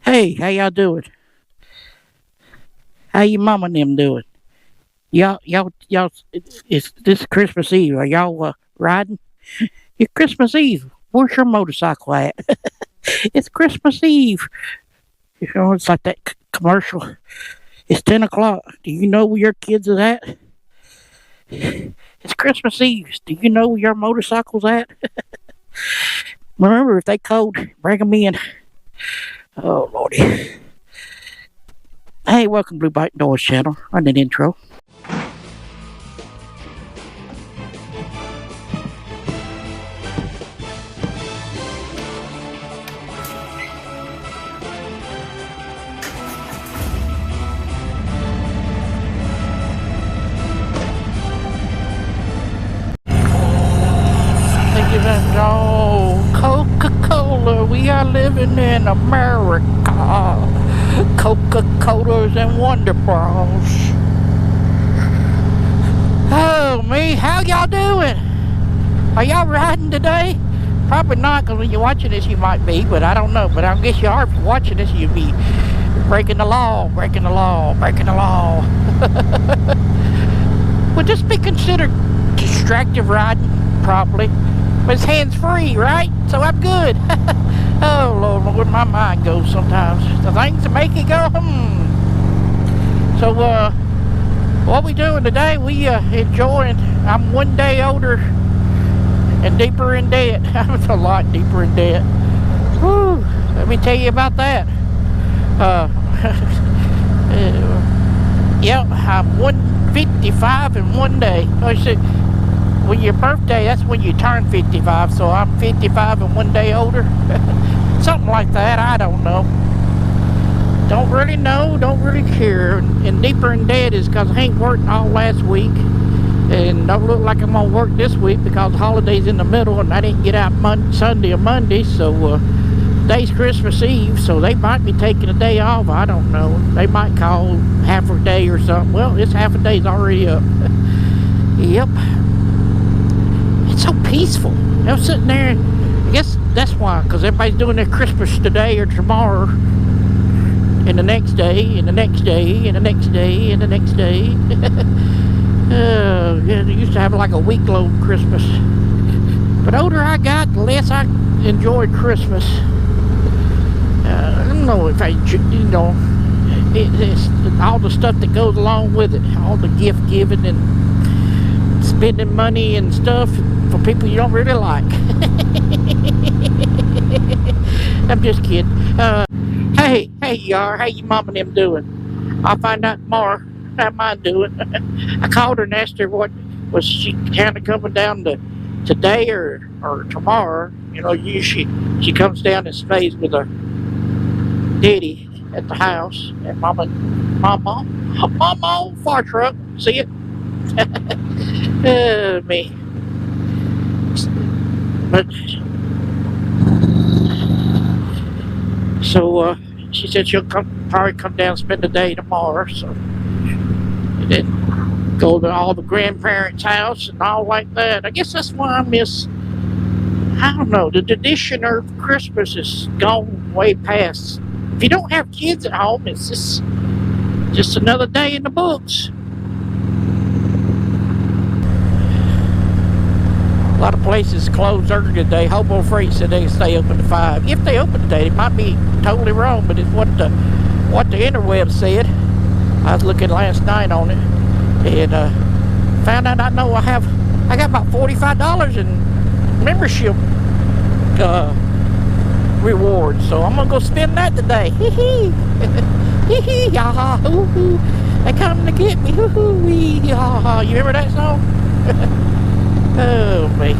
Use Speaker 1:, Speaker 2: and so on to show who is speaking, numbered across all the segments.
Speaker 1: Hey, how y'all doing? How your mama and them doing? Y'all, it's this Christmas Eve. Are y'all riding? It's Christmas Eve. Where's your motorcycle at? It's Christmas Eve. You know, it's like that commercial. It's 10 o'clock. Do you know where your kids is at? It's Christmas Eve. Do you know where your motorcycle's at? Remember, if they cold, bring them in. Oh, Lordy. Hey, welcome to Blue Bike Noise Channel. Run an intro. Oh, Coca-Cola, we are living in America. Coca-Colas and Wonder Bras. Oh, me, how y'all doing? Are y'all riding today? Probably not, because when you're watching this, you might be, but I don't know. But I guess you are. If you're watching this, you'll be breaking the law, breaking the law, breaking the law. Would this be considered distracted riding? Probably. But it's hands-free, right? So I'm good. Oh, Lord, where my mind goes sometimes. The things that make it go, So, what we doing today, we enjoying. I'm one day older and deeper in debt. I'm a lot deeper in debt. Woo, let me tell you about that. Yep, I'm 155 in one day. I said, when your birthday, that's when you turn 55, so I'm 55 and one day older. Something like that, I don't know. Don't really know, don't really care. And deeper in debt is because I ain't worked all last week. And don't look like I'm going to work this week because the holiday's in the middle and I didn't get out Sunday or Monday. So today's Christmas Eve, so they might be taking a day off. I don't know. They might call half a day or something. Well, this half a day's already up. Yep. It's so peaceful. I was sitting there, I guess that's why, because everybody's doing their Christmas today or tomorrow, and the next day, and the next day, and the next day, and the next day. Yeah, they used to have like a week-long Christmas. But the older I got, the less I enjoyed Christmas. I don't know if it's all the stuff that goes along with it, all the gift giving and spending money and stuff for people you don't really like. I'm just kidding. Hey y'all, how your mom and them doing? I'll find out tomorrow how mine doing. I called her and asked her what was she kind of coming down to today or tomorrow. You know, usually she comes down and stays with her daddy at the house, and mama fire truck. See it? Me. But so she said she'll probably come down and spend the day tomorrow. So and then go to all the grandparents' house and all like that. I guess that's why I miss. I don't know. The tradition of Christmas is gone way past. If you don't have kids at home, it's just another day in the books. A lot of places closed early today. Hobo Freight said they stay open to 5. If they open today, it might be totally wrong, but it's what the interweb said. I was looking last night on it and found out I got about $45 in membership rewards, so I'm gonna go spend that today. Hee hee, hee hee, yaha, hoo hoo. They come to get me, hoo hoo, wee, yaha. You remember that song? Oh, man.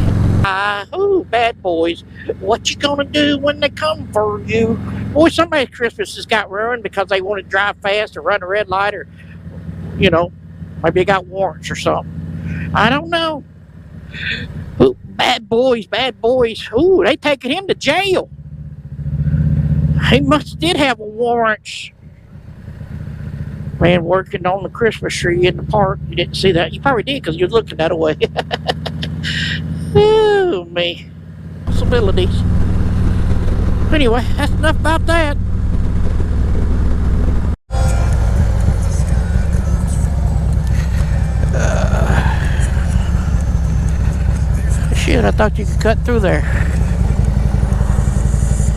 Speaker 1: Ooh, bad boys. What you gonna do when they come for you? Boy, somebody's Christmas has got ruined because they want to drive fast or run a red light or, you know, maybe they got warrants or something. I don't know. Ooh, bad boys. Ooh, they taking him to jail. He did have a warrant. Man working on the Christmas tree in the park. You didn't see that. You probably did because you were looking that way. Oh, me. Possibilities. Anyway, that's enough about that. Shit, I thought you could cut through there.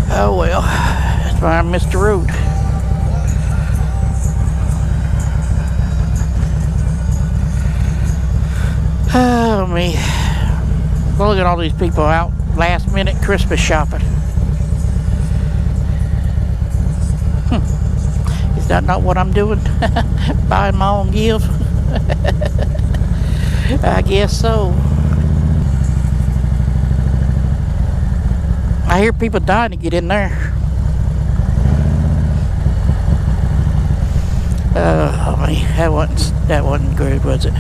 Speaker 1: Oh well, that's why I missed the road. Oh me. Look at all these people out last minute Christmas shopping. Is that not what I'm doing? Buying my own gifts? I guess so. I hear people dying to get in there. Oh man, that wasn't good, was it?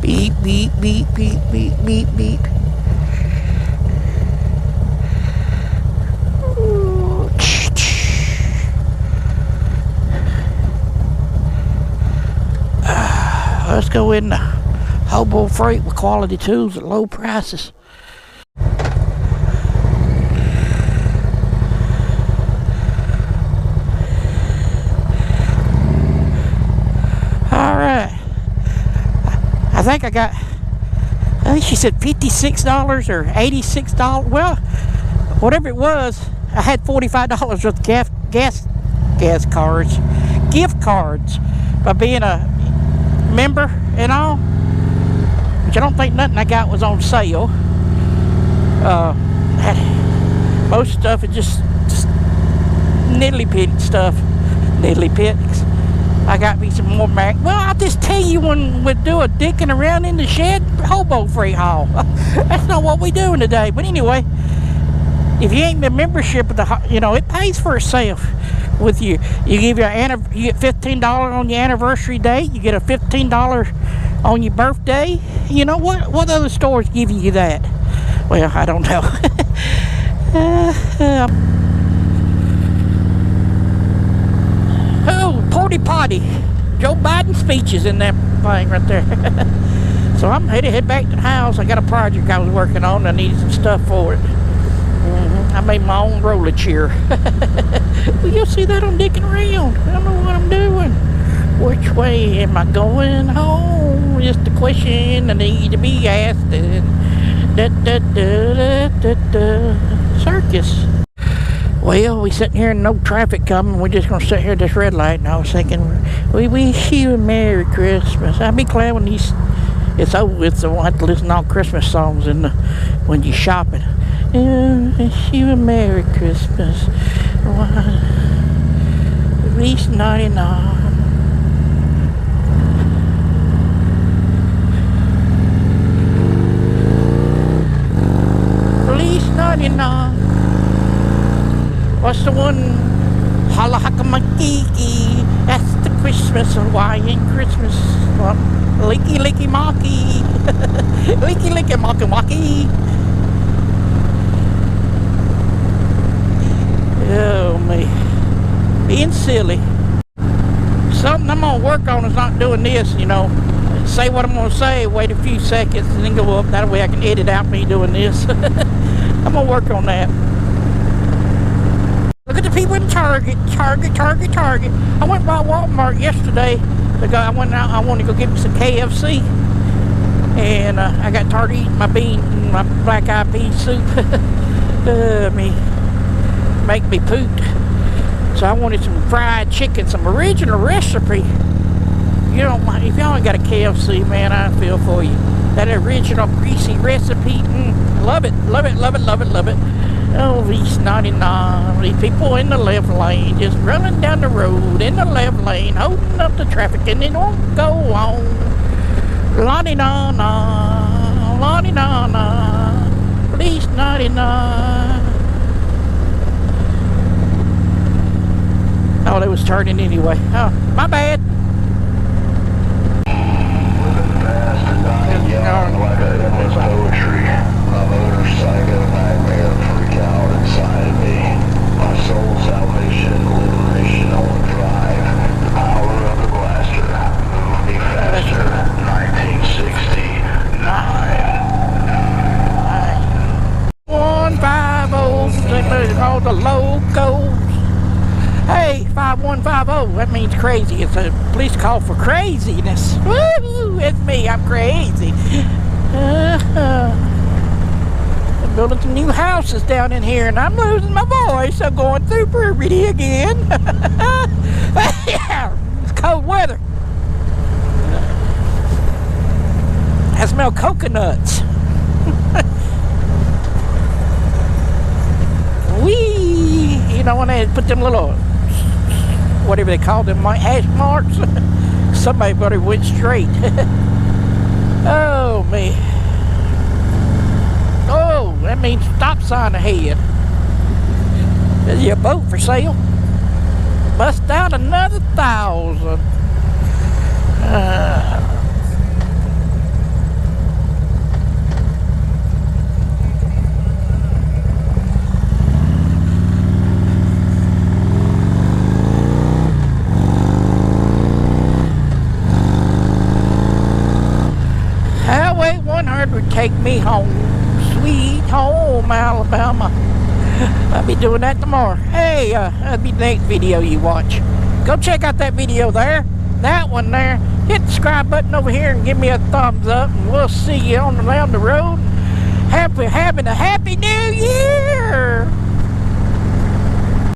Speaker 1: Beep, beep, beep, beep, beep, beep, beep. Let's go in the Hobo freight with quality tools at low prices. Alright. I think she said $56 or $86. Well, whatever it was, I had $45 worth of gas cards, gift cards, by being a member and all. Which I don't think nothing I got was on sale. Most stuff is just niddly-pitty stuff. Niddly-pitties. I got me some more well, I'll just tell you when we do a dicking around in the shed, Hobo freight haul. That's not what we doing today. But anyway, if you ain't been membership of the, it pays for itself. With you get $15 on your anniversary date. You get a $15 on your birthday. You know what other stores give you that? Well, I don't know. Oh, porty potty. Joe Biden speeches in that thing right there. So I'm head back to the house. I got a project I was working on. I needed some stuff for it. I made my own roller chair. Well, you'll see that on dicking around. I don't know what I'm doing. Which way am I going home? Just a question I need to be asked. Circus. Well, we sitting here and no traffic coming. We're just gonna sit here at this red light. And I was thinking, we wish you a Merry Christmas. I'll be glad when it's over with, so I won't have to listen to all Christmas songs when you're shopping. Wish you a Merry Christmas. Feliz Navidad. Feliz Navidad. What's the one? Holla Hakamakiki. That's the Christmas, Hawaiian Christmas. Licky licky mocky. Licky licky mocky mocky. Oh me. Being silly. Something I'm gonna work on is not doing this, Say what I'm gonna say, wait a few seconds, and then go up. That way I can edit out me doing this. I'm gonna work on that. Look at the people in Target. I went by Walmart yesterday. I went out. I want to go get me some KFC, and I got tired of eating my black eyed pea soup. Make me poop. So I wanted some fried chicken, some original recipe. If y'all ain't got a KFC, man, I feel for you. That original greasy recipe, love it. Oh, these 99, these people in the left lane, just running down the road in the left lane, holding up the traffic, and they don't go on. La-di-na-na, please 99. Oh, they was turning anyway. Oh, my bad.
Speaker 2: Poetry. My motorcycle nightmare freak out inside me. My soul salvation, liberation on the drive. The power of the blaster. Move me faster.
Speaker 1: 5150. That means crazy. It's a police call for craziness. Woo! It's me. I'm crazy. I'm building some new houses down in here, and I'm losing my voice. I'm going through puberty again. It's cold weather. I smell coconuts. Wee! You know when they put them little, whatever they call them, hash marks? Somebody better went straight. Oh, man. Oh, that means stop sign ahead. Is your boat for sale? Bust out another 1,000. Highway 100 take me home, sweet home Alabama. I'll be doing that tomorrow. Hey, that'll be the next video you watch. Go check out that video there, that one there. Hit the subscribe button over here and give me a thumbs up, and we'll see you on down the road. Having a happy new year.